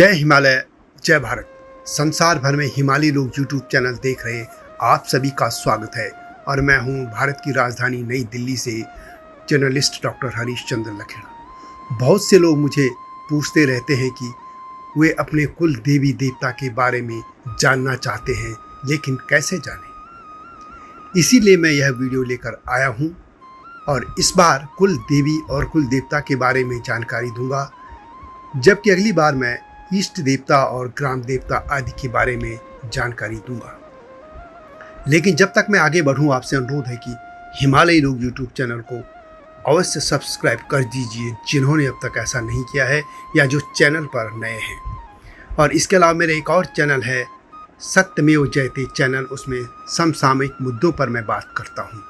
जय हिमालय, जय भारत। संसार भर में हिमालयी लोग यूट्यूब चैनल देख रहे आप सभी का स्वागत है और मैं हूं भारत की राजधानी नई दिल्ली से जर्नलिस्ट डॉक्टर हरीश चंद्र लखेड़ा। बहुत से लोग मुझे पूछते रहते हैं कि वे अपने कुल देवी देवता के बारे में जानना चाहते हैं, लेकिन कैसे जानें। इसीलिए मैं यह वीडियो लेकर आया हूं और इस बार कुल देवी और कुल देवता के बारे में जानकारी दूंगा, जबकि अगली बार मैं इष्ट देवता और ग्राम देवता आदि के बारे में जानकारी दूंगा। लेकिन जब तक मैं आगे बढ़ूं, आपसे अनुरोध है कि हिमालयी लोग यूट्यूब चैनल को अवश्य सब्सक्राइब कर दीजिए, जिन्होंने अब तक ऐसा नहीं किया है या जो चैनल पर नए हैं। और इसके अलावा मेरा एक और चैनल है सत्यमेव जयते चैनल, उसमें समसामयिक मुद्दों पर मैं बात करता हूँ।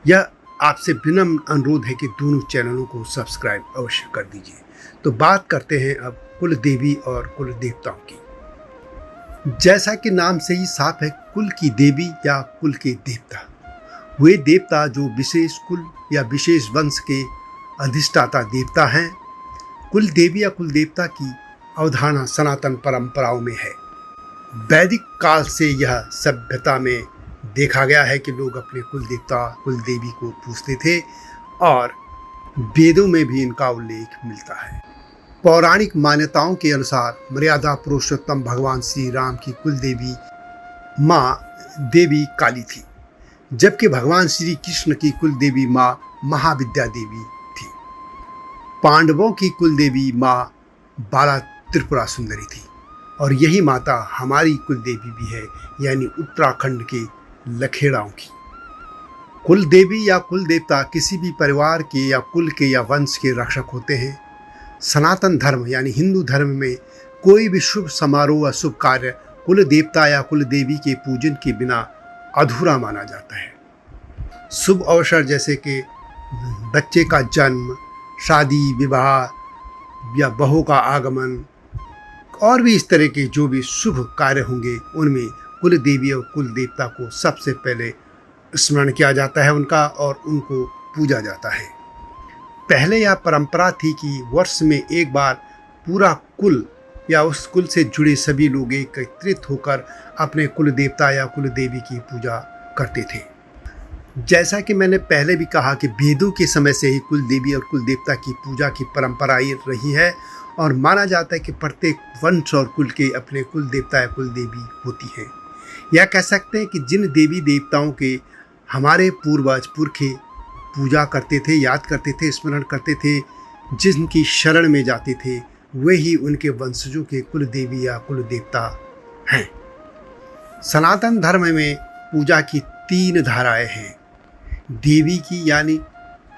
यह आपसे विनम्र अनुरोध है कि दोनों चैनलों को सब्सक्राइब अवश्य कर दीजिए। तो बात करते हैं अब कुल देवी और कुल देवताओं की। जैसा कि नाम से ही साफ है, कुल की देवी या कुल के देवता वे देवता जो विशेष कुल या विशेष वंश के अधिष्ठाता देवता हैं। कुल देवी या कुल देवता की अवधारणा सनातन परंपराओं में है। वैदिक काल से यह सभ्यता में देखा गया है कि लोग अपने कुल देवता कुल देवी को पूजते थे और वेदों में भी इनका उल्लेख मिलता है। पौराणिक मान्यताओं के अनुसार मर्यादा पुरुषोत्तम भगवान श्री राम की कुल देवी माँ देवी काली थी, जबकि भगवान श्री कृष्ण की कुल देवी माँ महाविद्या देवी थी। पांडवों की कुल देवी माँ बाला त्रिपुरा सुंदरी थी और यही माता हमारी कुल देवी भी है, यानी उत्तराखंड के लखेड़ाओं की। कुल देवी या कुल देवता किसी भी परिवार के या कुल के या वंश के रक्षक होते हैं। सनातन धर्म यानी हिंदू धर्म में कोई भी शुभ समारोह या शुभ कार्य कुल देवता या कुल देवी के पूजन के बिना अधूरा माना जाता है। शुभ अवसर जैसे कि बच्चे का जन्म, शादी विवाह या बहू का आगमन और भी इस तरह के जो भी शुभ कार्य होंगे, उनमें कुल देवी और कुल देवता को सबसे पहले स्मरण किया जाता है उनका, और उनको पूजा जाता है। पहले यह परंपरा थी कि वर्ष में एक बार पूरा कुल या उस कुल से जुड़े सभी लोग एकत्रित होकर अपने कुल देवता या कुल देवी की पूजा करते थे। जैसा कि मैंने पहले भी कहा कि वेदों के समय से ही कुल देवी और कुल देवता की पूजा की परंपरा रही है और माना जाता है कि प्रत्येक वंश और कुल के अपने कुल देवता या कुल देवी होती हैं। यह कह सकते हैं कि जिन देवी देवताओं के हमारे पूर्वज पुरखे पूजा करते थे, याद करते थे, स्मरण करते थे, जिनकी शरण में जाते थे, वे ही उनके वंशजों के कुल देवी या कुल देवता हैं। सनातन धर्म में पूजा की 3 धाराएं हैं। देवी की यानी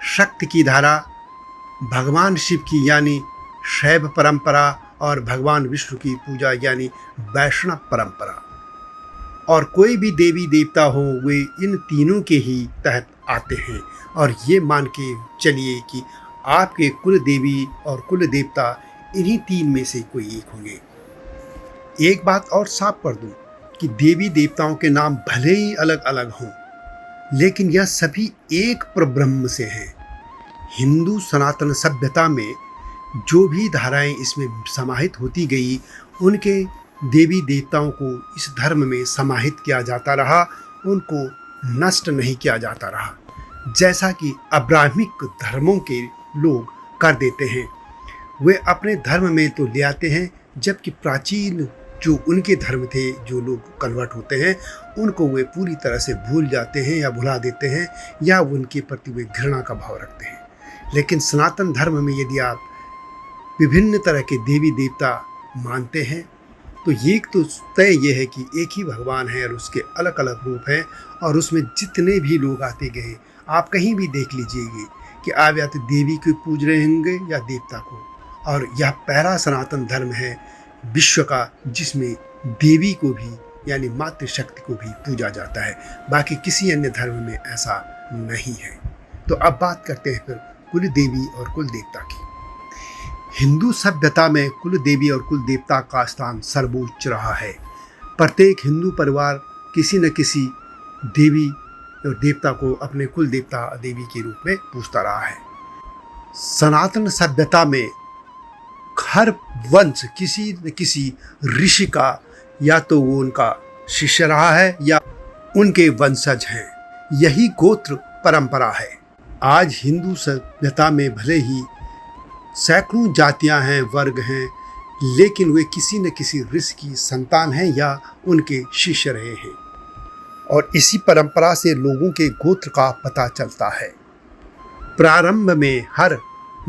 शक्ति की धारा, भगवान शिव की यानी शैव परंपरा और भगवान विष्णु की पूजा यानी वैष्णव परंपरा। और कोई भी देवी देवता हो, वे इन तीनों के ही तहत आते हैं। और ये मान के चलिए कि आपके कुल देवी और कुल देवता इन्हीं 3 में से कोई एक होंगे। एक बात और साफ कर दूं कि देवी देवताओं के नाम भले ही अलग अलग हों, लेकिन यह सभी एक परब्रह्म से हैं। हिंदू सनातन सभ्यता में जो भी धाराएं इसमें समाहित होती गई, उनके देवी देवताओं को इस धर्म में समाहित किया जाता रहा, उनको नष्ट नहीं किया जाता रहा, जैसा कि अब्राह्मिक धर्मों के लोग कर देते हैं। वे अपने धर्म में तो ले आते हैं, जबकि प्राचीन जो उनके धर्म थे, जो लोग कन्वर्ट होते हैं, उनको वे पूरी तरह से भूल जाते हैं या भुला देते हैं, या उनके प्रति वे घृणा का भाव रखते हैं। लेकिन सनातन धर्म में यदि आप विभिन्न तरह के देवी देवता मानते हैं, तो ये तो तय ये है कि एक ही भगवान है और उसके अलग अलग रूप हैं, और उसमें जितने भी लोग आते गए, आप कहीं भी देख लीजिएगा कि आप या तो देवी को पूज रहे होंगे या देवता को। और यह पहला सनातन धर्म है विश्व का जिसमें देवी को भी यानी मातृशक्ति को भी पूजा जाता है। बाकी किसी अन्य धर्म में ऐसा नहीं है। तो अब बात करते हैं फिर कुल देवी और कुल देवता की। हिंदू सभ्यता में कुल देवी और कुल देवता का स्थान सर्वोच्च रहा है। प्रत्येक हिंदू परिवार किसी न किसी देवी और देवता को अपने कुल देवता देवी के रूप में पूजता रहा है। सनातन सभ्यता में हर वंश किसी न किसी ऋषि का या तो वो उनका शिष्य रहा है या उनके वंशज हैं। यही गोत्र परंपरा है। आज हिंदू सभ्यता में भले ही सैकड़ों जातियां हैं, वर्ग हैं, लेकिन वे किसी न किसी ऋषि की संतान हैं या उनके शिष्य रहे हैं और इसी परंपरा से लोगों के गोत्र का पता चलता है। प्रारंभ में हर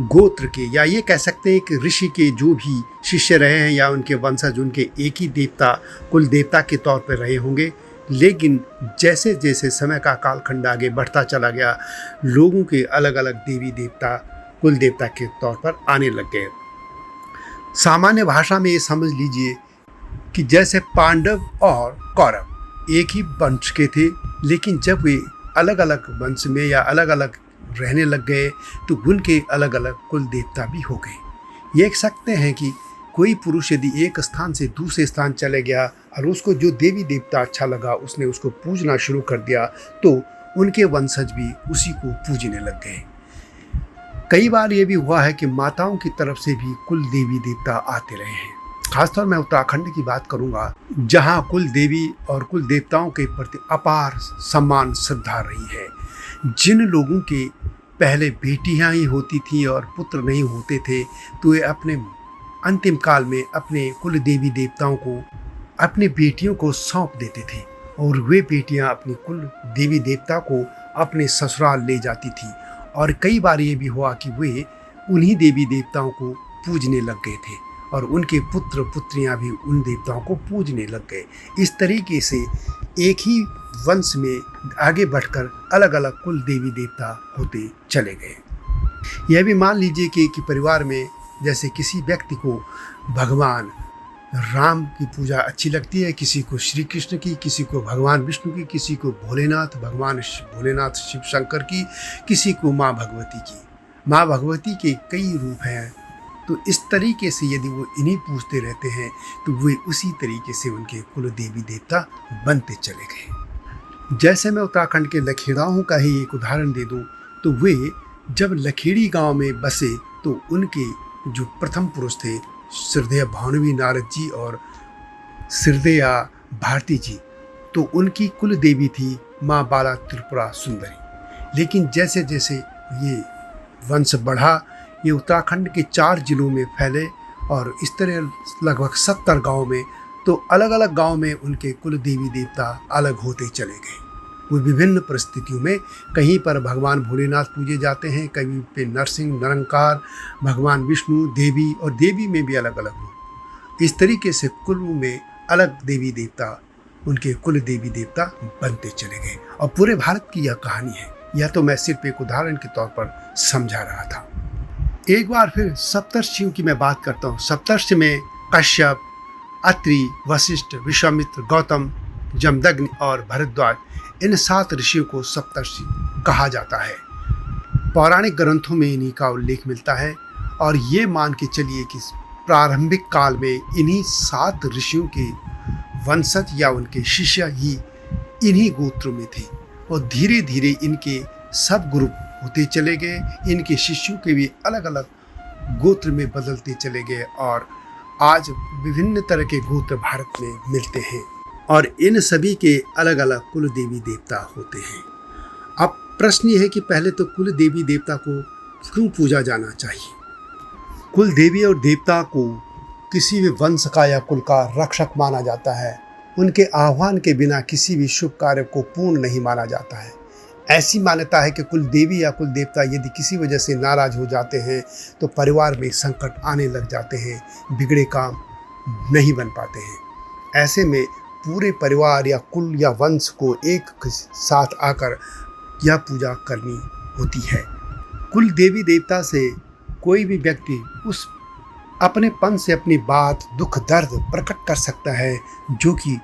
गोत्र के या ये कह सकते हैं कि ऋषि के जो भी शिष्य रहे हैं या उनके वंशज उनके एक ही देवता कुल देवता के तौर पर रहे होंगे, लेकिन जैसे जैसे समय का कालखंड आगे बढ़ता चला गया, लोगों के अलग अलग देवी देवता कुल देवता के तौर पर आने लग गए। सामान्य भाषा में ये समझ लीजिए कि जैसे पांडव और कौरव एक ही वंश के थे, लेकिन जब वे अलग अलग वंश में या अलग अलग रहने लग गए तो उनके अलग अलग कुल देवता भी हो गए। ये कह सकते हैं कि कोई पुरुष यदि एक स्थान से दूसरे स्थान चले गया और उसको जो देवी देवता अच्छा लगा उसने उसको पूजना शुरू कर दिया, तो उनके वंशज भी उसी को पूजने लग गए। कई बार ये भी हुआ है कि माताओं की तरफ से भी कुल देवी देवता आते रहे हैं। खासतौर मैं उत्तराखंड की बात करूंगा, जहां कुल देवी और कुल देवताओं के प्रति अपार सम्मान श्रद्धा रही है। जिन लोगों के पहले बेटियां ही होती थीं और पुत्र नहीं होते थे, तो वे अपने अंतिम काल में अपने कुल देवी देवताओं को अपनी बेटियों को सौंप देते थे और वे बेटियां अपनी कुल देवी देवता को अपने ससुराल ले जाती थी। और कई बार ये भी हुआ कि वे उन्हीं देवी देवताओं को पूजने लग गए थे और उनके पुत्र पुत्रियां भी उन देवताओं को पूजने लग गए। इस तरीके से एक ही वंश में आगे बढ़कर अलग अलग कुल देवी देवता होते चले गए। यह भी मान लीजिए कि परिवार में जैसे किसी व्यक्ति को भगवान राम की पूजा अच्छी लगती है, किसी को श्री कृष्ण की, किसी को भगवान विष्णु की, किसी को भगवान भोलेनाथ शिव शंकर की, किसी को माँ भगवती की। माँ भगवती के कई रूप हैं, तो इस तरीके से यदि वो इन्हीं पूजते रहते हैं तो वे उसी तरीके से उनके कुल देवी देवता बनते चले गए। जैसे मैं उत्तराखंड के लखेड़ाओं का ही एक उदाहरण दे दूं, तो वे जब लखेड़ी गांव में बसे तो उनके जो प्रथम पुरुष थे श्रद्धेय भानुवी नारद जी और श्रद्धेया भारती जी, तो उनकी कुल देवी थी माँ बाला त्रिपुरा सुंदरी। लेकिन जैसे जैसे ये वंश बढ़ा, ये उत्तराखंड के 4 जिलों में फैले और इस तरह लगभग 70 गाँव में, तो अलग अलग गाँव में उनके कुल देवी देवता अलग होते चले गए। वो विभिन्न परिस्थितियों में कहीं पर भगवान भोलेनाथ पूजे जाते हैं, कहीं पे नरसिंह, निरंकार, भगवान विष्णु, देवी और देवी में भी अलग अलग रूप। इस तरीके से कुलों में अलग देवी देवता उनके कुल देवी देवता बनते चले गए और पूरे भारत की यह कहानी है। यह तो मैं सिर्फ एक उदाहरण के तौर पर समझा रहा था। एक बार फिर सप्तर्षियों की मैं बात करता हूँ। सप्तर्षि में कश्यप, अत्रि, वशिष्ठ, विश्वामित्र, गौतम, जमदग्नि और भरद्वाज, इन 7 ऋषियों को सप्तर्षि कहा जाता है। पौराणिक ग्रंथों में इन्हीं का उल्लेख मिलता है और ये मान के चलिए कि प्रारंभिक काल में इन्हीं 7 ऋषियों के वंशज या उनके शिष्य ही इन्हीं गोत्रों में थे और धीरे धीरे इनके सब ग्रुप होते चले गए। इनके शिष्यों के भी अलग अलग गोत्र में बदलते चले गए और आज विभिन्न तरह के गोत्र भारत में मिलते हैं और इन सभी के अलग अलग कुल देवी देवता होते हैं। अब प्रश्न ये है कि पहले तो कुल देवी देवता को क्यों पूजा जाना चाहिए? कुल देवी और देवता को किसी भी वंश का या कुल का रक्षक माना जाता है। उनके आह्वान के बिना किसी भी शुभ कार्य को पूर्ण नहीं माना जाता है। ऐसी मान्यता है कि कुल देवी या कुल देवता यदि किसी वजह से नाराज हो जाते हैं तो परिवार में संकट आने लग जाते हैं, बिगड़े काम नहीं बन पाते हैं। ऐसे में पूरे परिवार या कुल या वंश को एक साथ आकर यह पूजा करनी होती है। कुल देवी देवता से कोई भी व्यक्ति उस अपनेपन से अपनी बात, दुख, दर्द प्रकट कर सकता है, जो कि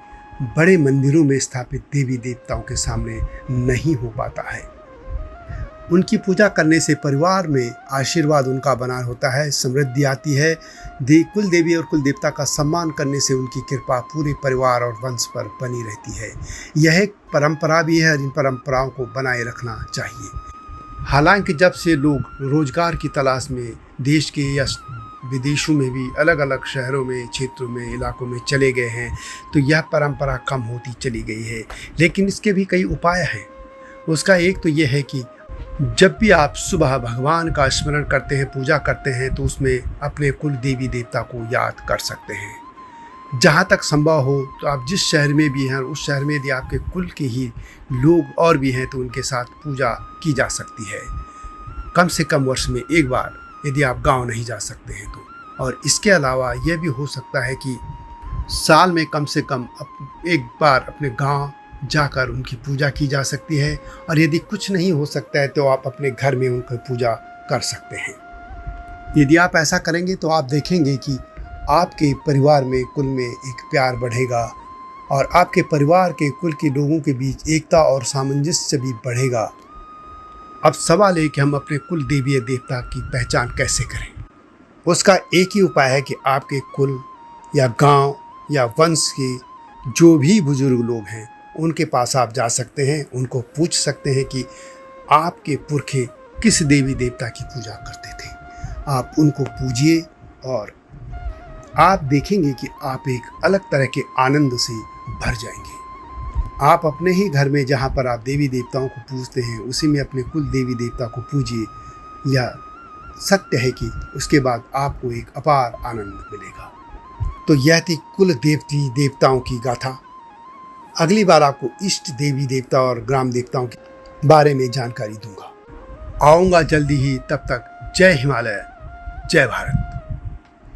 बड़े मंदिरों में स्थापित देवी देवताओं के सामने नहीं हो पाता है। उनकी पूजा करने से परिवार में आशीर्वाद उनका बना होता है, समृद्धि आती है। कुल देवी और कुल देवता का सम्मान करने से उनकी कृपा पूरे परिवार और वंश पर बनी रहती है। यह एक परंपरा भी है और इन परंपराओं को बनाए रखना चाहिए। हालांकि जब से लोग रोजगार की तलाश में देश के या विदेशों में भी अलग अलग शहरों में, क्षेत्रों में, इलाकों में चले गए हैं, तो यह परंपरा कम होती चली गई है। लेकिन इसके भी कई उपाय हैं। उसका एक तो ये है कि जब भी आप सुबह भगवान का स्मरण करते हैं, पूजा करते हैं, तो उसमें अपने कुल देवी देवता को याद कर सकते हैं। जहाँ तक संभव हो तो आप जिस शहर में भी हैं, उस शहर में यदि आपके कुल के ही लोग और भी हैं तो उनके साथ पूजा की जा सकती है, कम से कम वर्ष में एक बार, यदि आप गांव नहीं जा सकते हैं तो। और इसके अलावा यह भी हो सकता है कि साल में कम से कम एक बार अपने गांव जाकर उनकी पूजा की जा सकती है। और यदि कुछ नहीं हो सकता है तो आप अपने घर में उनकी पूजा कर सकते हैं। यदि आप ऐसा करेंगे तो आप देखेंगे कि आपके परिवार में, कुल में एक प्यार बढ़ेगा और आपके परिवार के कुल के लोगों के बीच एकता और सामंजस्य भी बढ़ेगा। अब सवाल है कि हम अपने कुल देवी देवता की पहचान कैसे करें। उसका एक ही उपाय है कि आपके कुल या गांव या वंश के जो भी बुजुर्ग लोग हैं उनके पास आप जा सकते हैं, उनको पूछ सकते हैं कि आपके पुरखे किस देवी देवता की पूजा करते थे। आप उनको पूजिए और आप देखेंगे कि आप एक अलग तरह के आनंद से भर जाएंगे। आप अपने ही घर में जहाँ पर आप देवी देवताओं को पूजते हैं उसी में अपने कुल देवी देवता को पूजिए। यह सत्य है कि उसके बाद आपको एक अपार आनंद मिलेगा। तो यह थी कुल देवी देवताओं की गाथा। अगली बार आपको इष्ट देवी देवता और ग्राम देवताओं के बारे में जानकारी दूंगा। आऊँगा जल्दी ही। तब तक जय हिमालय, जय भारत।